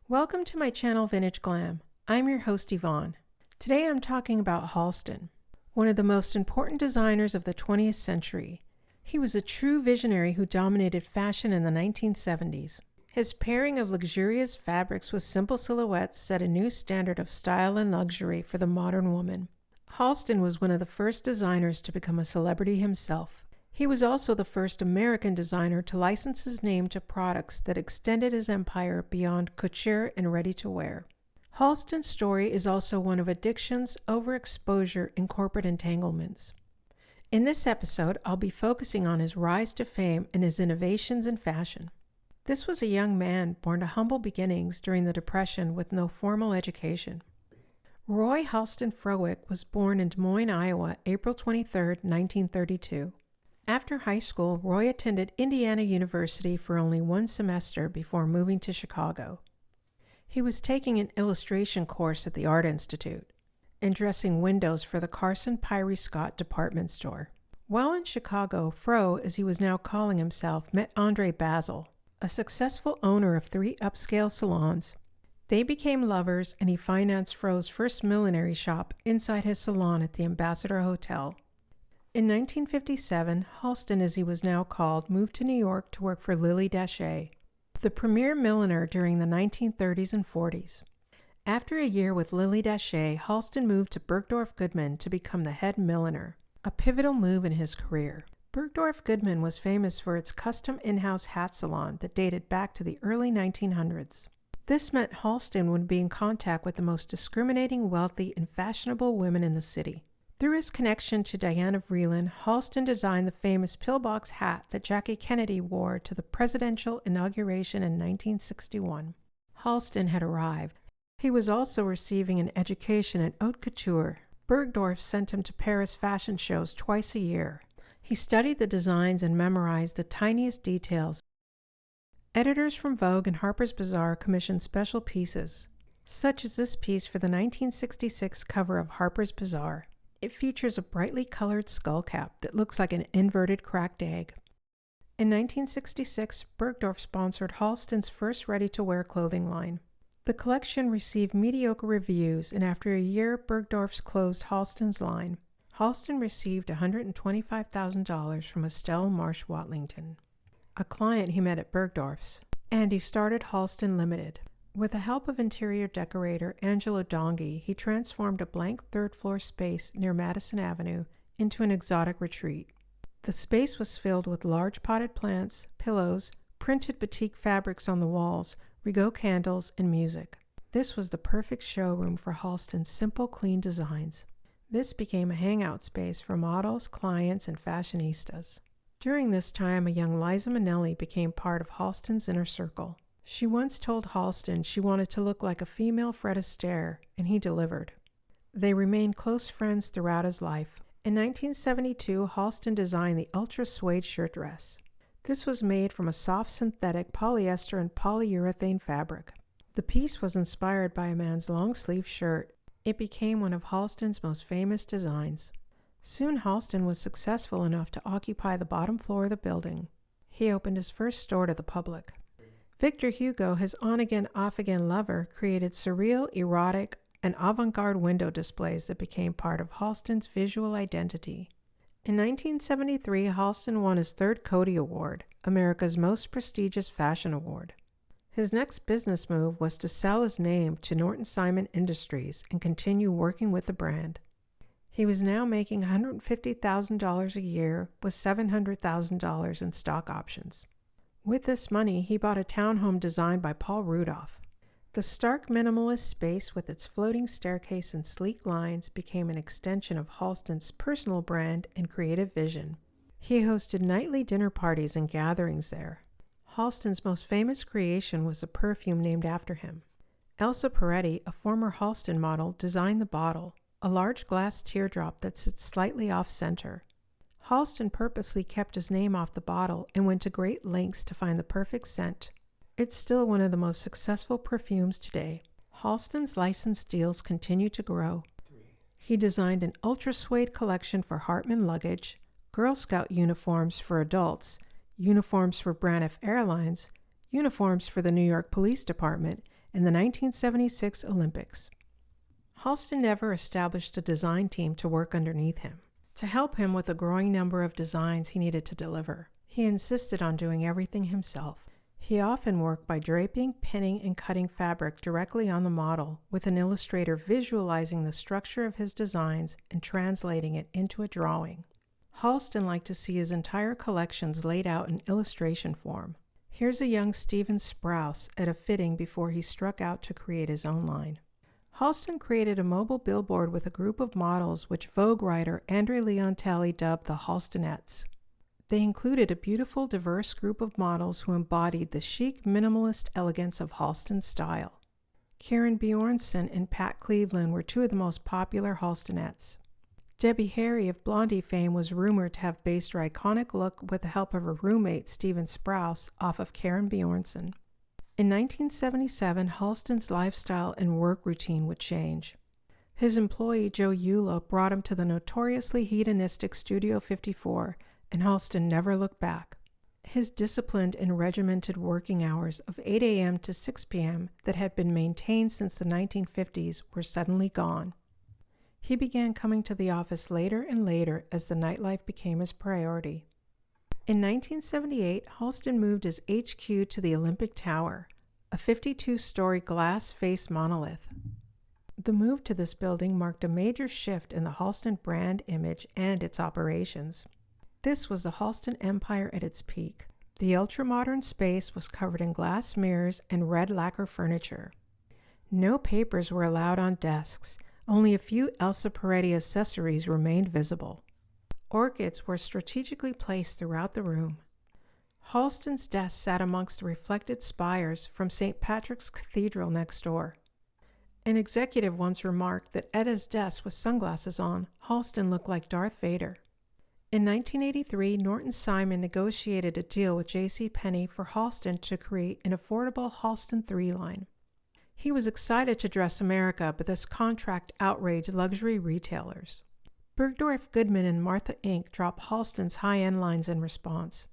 Welcome to my channel Vintage Glam. I'm your host Yvonne. Today I'm talking about Halston, one of the most important designers of the 20th century. He was a true visionary who dominated fashion in the 1970s. His pairing of luxurious fabrics with simple silhouettes set a new standard of style and luxury for the modern woman. Halston was one of the first designers to become a celebrity himself. He was also the first American designer to license his name to products that extended his empire beyond couture and ready-to-wear. Halston's story is also one of addictions, overexposure, and corporate entanglements. In this episode, I'll be focusing on his rise to fame and his innovations in fashion. This was a young man born to humble beginnings during the Depression with no formal education. Roy Frowick was born in Des Moines, Iowa, April 23, 1932. After high school, Roy attended Indiana University for only one semester before moving to Chicago. He was taking an illustration course at the Art Institute and dressing windows for the Carson Pirie Scott department store. While in Chicago, Fro, as he was now calling himself, met Basil, a successful owner of 3 upscale salons. They became lovers, and he financed Fro's first millinery shop inside his salon at the Ambassador Hotel. In 1957, Halston, as he was now called, moved to New York to work for Dache, the premier milliner during the 1930s and 40s. After a year with Dache, Halston moved to Bergdorf Goodman to become the head milliner, a pivotal move in his career. Bergdorf Goodman was famous for its custom in-house hat salon that dated back to the early 1900s. This meant Halston would be in contact with the most discriminating, wealthy, and fashionable women in the city. Through his connection to Diana Vreeland, Halston designed the famous pillbox hat that Jackie Kennedy wore to the presidential inauguration in 1961. Halston had arrived. He was also receiving an education in haute couture. Bergdorf sent him to Paris fashion shows twice a year. He studied the designs and memorized the tiniest details. Editors from Vogue and Harper's Bazaar commissioned special pieces, such as this piece for the 1966 cover of Harper's Bazaar. It features a brightly colored skull cap that looks like an inverted cracked egg. In 1966, Bergdorf sponsored Halston's first ready-to-wear clothing line. The collection received mediocre reviews, and after a year, Bergdorf's closed Halston's line. Halston received $125,000 from Estelle Marsh Watlington, a client he met at Bergdorf's, and he started Halston Limited. With the help of interior decorator Angelo Donghi, he transformed a blank third-floor space near Madison Avenue into an exotic retreat. The space was filled with large potted plants, pillows, printed batik fabrics on the walls, Rigaud candles, and music. This was the perfect showroom for Halston's simple, clean designs. This became a hangout space for models, clients, and fashionistas. During this time, a young Liza Minnelli became part of Halston's inner circle. She once told Halston she wanted to look like a female Fred Astaire, and he delivered. They remained close friends throughout his life. In 1972, Halston designed the Ultrasuede Shirtdress. This was made from a soft synthetic polyester and polyurethane fabric. The piece was inspired by a man's long-sleeve shirt. It became one of Halston's most famous designs. Soon Halston was successful enough to occupy the bottom floor of the building. He opened his first store to the public. Victor Hugo, his on-again, off-again lover, created surreal, erotic, and avant-garde window displays that became part of Halston's visual identity. In 1973, Halston won his 3rd Coty Award, America's most prestigious fashion award. His next business move was to sell his name to Norton Simon Industries and continue working with the brand. He was now making $150,000 a year with $700,000 in stock options. With this money, he bought a townhome designed by Paul Rudolph. The stark minimalist space with its floating staircase and sleek lines became an extension of Halston's personal brand and creative vision. He hosted nightly dinner parties and gatherings there. Halston's most famous creation was a perfume named after him. Elsa Peretti, a former Halston model, designed the bottle, a large glass teardrop that sits slightly off-center. Halston purposely kept his name off the bottle and went to great lengths to find the perfect scent. It's still one of the most successful perfumes today. Halston's licensed deals continue to grow. He designed an ultrasuede collection for Hartman luggage, Girl Scout uniforms for adults, uniforms for Braniff Airlines, uniforms for the New York Police Department, in the 1976 Olympics. Halston never established a design team to work underneath him. To help him with the growing number of designs he needed to deliver, he insisted on doing everything himself. He often worked by draping, pinning, and cutting fabric directly on the model, with an illustrator visualizing the structure of his designs and translating it into a drawing. Halston liked to see his entire collections laid out in illustration form. Here's a young Stephen Sprouse at a fitting before he struck out to create his own line. Halston created a mobile billboard with a group of models which Vogue writer Andre Leontelli dubbed the Halstonettes. They included a beautiful, diverse group of models who embodied the chic, minimalist elegance of Halston's style. Karen Bjornsson and Pat Cleveland were two of the most popular Halstonettes. Debbie Harry of Blondie fame was rumored to have based her iconic look with the help of her roommate Stephen Sprouse off of Karen Bjornsson. In 1977, Halston's lifestyle and work routine would change. His employee Joe Eula brought him to the notoriously hedonistic Studio 54, and Halston never looked back. His disciplined and regimented working hours of 8 a.m. to 6 p.m. that had been maintained since the 1950s were suddenly gone. He began coming to the office later and later as the nightlife became his priority. In 1978, Halston moved his HQ to the Olympic Tower, a 52-story glass-faced monolith. The move to this building marked a major shift in the Halston brand image and its operations. This was the Halston empire at its peak. The ultra-modern space was covered in glass mirrors and red lacquer furniture. No papers were allowed on desks. Only a few Elsa Peretti accessories remained visible. Orchids were strategically placed throughout the room. Halston's desk sat amongst the reflected spires from St. Patrick's Cathedral next door. An executive once remarked that at his desk with sunglasses on, Halston looked like Darth Vader. In 1983, Norton Simon negotiated a deal with J.C. Penney for Halston to create an affordable Halston 3 line. He was excited to dress America, but this contract outraged luxury retailers. Bergdorf Goodman and Martha Inc. dropped Halston's high-end lines in response.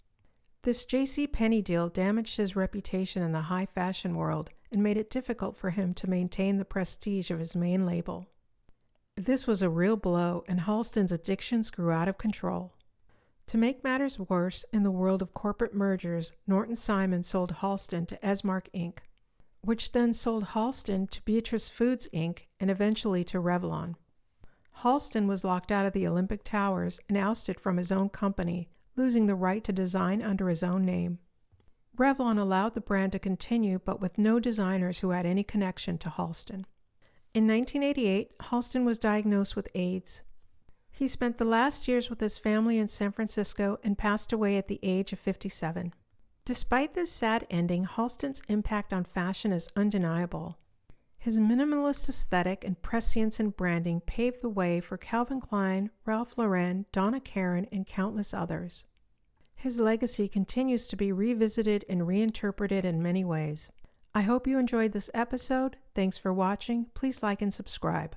This J.C. Penney deal damaged his reputation in the high fashion world and made it difficult for him to maintain the prestige of his main label. This was a real blow, and Halston's addictions grew out of control. To make matters worse, in the world of corporate mergers, Norton Simon sold Halston to Esmark Inc., which then sold Halston to Beatrice Foods Inc. and eventually to Revlon. Halston was locked out of the Olympic Towers and ousted from his own company, losing the right to design under his own name. Revlon allowed the brand to continue, but with no designers who had any connection to Halston. In 1988, Halston was diagnosed with AIDS. He spent the last years with his family in San Francisco and passed away at the age of 57. Despite this sad ending, Halston's impact on fashion is undeniable. His minimalist aesthetic and prescience in branding paved the way for Calvin Klein, Ralph Lauren, Donna Karan, and countless others. His legacy continues to be revisited and reinterpreted in many ways. I hope you enjoyed this episode. Thanks for watching. Please like and subscribe.